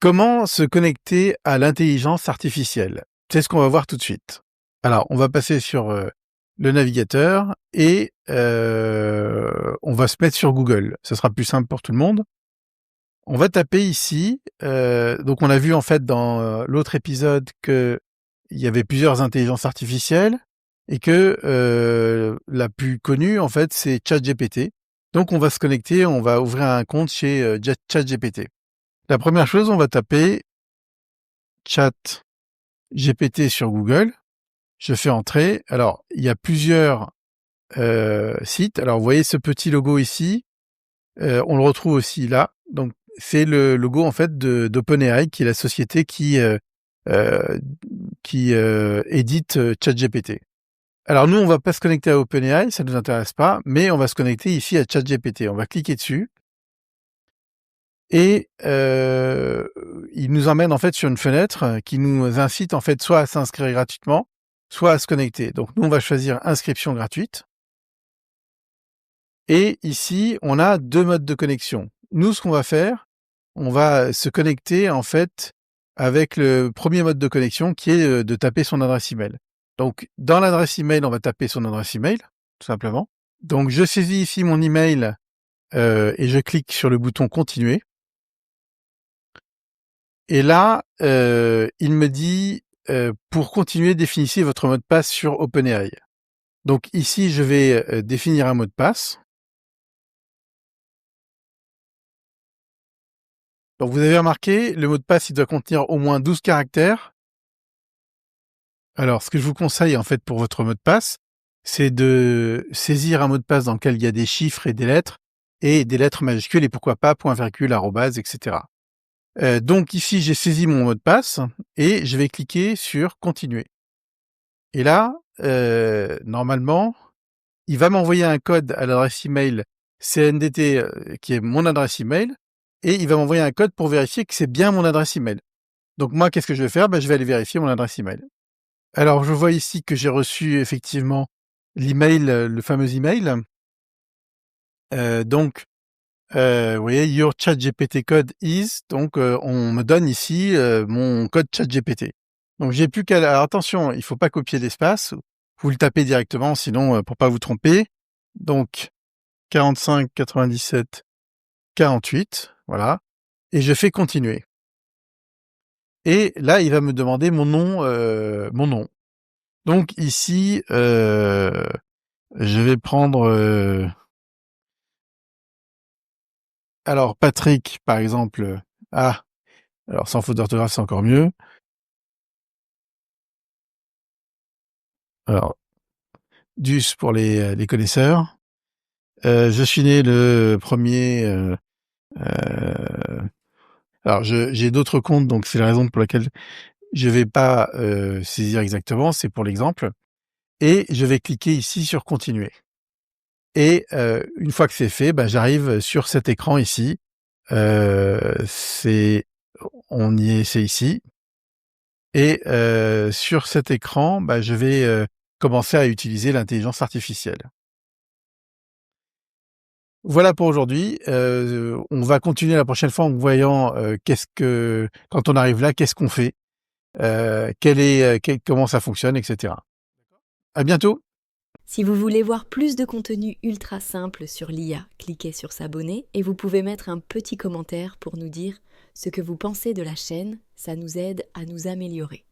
Comment se connecter à l'intelligence artificielle? C'est ce qu'on va voir tout de suite. Alors, on va passer sur, le navigateur et on va se mettre sur Google. Ce sera plus simple pour tout le monde. On va taper ici, donc on a vu en fait dans, l'autre épisode qu'il y avait plusieurs intelligences artificielles et que, la plus connue en fait c'est ChatGPT. Donc on va se connecter, on va ouvrir un compte chez, ChatGPT. La première chose, on va taper ChatGPT sur Google. Je fais entrer. Alors, il y a plusieurs sites. Alors, vous voyez ce petit logo ici. On le retrouve aussi là. Donc, c'est le logo en fait d'OpenAI, qui est la société euh, qui édite ChatGPT. Alors, nous, on va pas se connecter à OpenAI, ça nous intéresse pas, mais on va se connecter ici à ChatGPT. On va cliquer dessus. Et il nous emmène en fait sur une fenêtre qui nous incite en fait soit à s'inscrire gratuitement, soit à se connecter. Donc nous, on va choisir inscription gratuite. Et ici, on a 2 modes de connexion. Nous, ce qu'on va faire, on va se connecter en fait avec le premier mode de connexion qui est, de taper son adresse email. Donc dans l'adresse email, on va taper son adresse email, tout simplement. Donc je saisis ici mon email, et je clique sur le bouton continuer. Et là, il me dit, pour continuer, définissez votre mot de passe sur OpenAI. Donc ici, je vais définir un mot de passe. Donc vous avez remarqué, le mot de passe, il doit contenir au moins 12 caractères. Alors, ce que je vous conseille en fait pour votre mot de passe, c'est de saisir un mot de passe dans lequel il y a des chiffres et des lettres majuscules et pourquoi pas point virgule, arrobase, etc. Donc ici, j'ai saisi mon mot de passe et je vais cliquer sur continuer. Et là, normalement, il va m'envoyer un code à l'adresse email CNDT, qui est mon adresse email, et il va m'envoyer un code pour vérifier que c'est bien mon adresse email. Donc moi, qu'est-ce que je vais faire? Je vais aller vérifier mon adresse email. Alors, je vois ici que j'ai reçu effectivement l'email, le fameux email. Donc, vous voyez, your ChatGPT code is, donc on me donne ici mon code ChatGPT. Donc j'ai plus qu'à... Alors attention, il faut pas copier l'espace, vous le tapez directement, sinon pour pas vous tromper. Donc 45 97 48, voilà, et je fais continuer. Et là, il va me demander mon nom. Donc ici, je vais prendre alors Patrick, par exemple. Ah, alors sans faute d'orthographe, c'est encore mieux. Alors, Dus pour les connaisseurs. Je suis né le premier. Alors, j'ai d'autres comptes, donc c'est la raison pour laquelle je vais pas saisir exactement. C'est pour l'exemple. Et je vais cliquer ici sur continuer. Et une fois que c'est fait, j'arrive sur cet écran ici. C'est ici. Et sur cet écran, je vais commencer à utiliser l'intelligence artificielle. Voilà pour aujourd'hui. On va continuer la prochaine fois en voyant quand on arrive là, qu'est-ce qu'on fait, comment ça fonctionne, etc. À bientôt. Si vous voulez voir plus de contenu ultra simple sur l'IA, cliquez sur s'abonner et vous pouvez mettre un petit commentaire pour nous dire ce que vous pensez de la chaîne, ça nous aide à nous améliorer.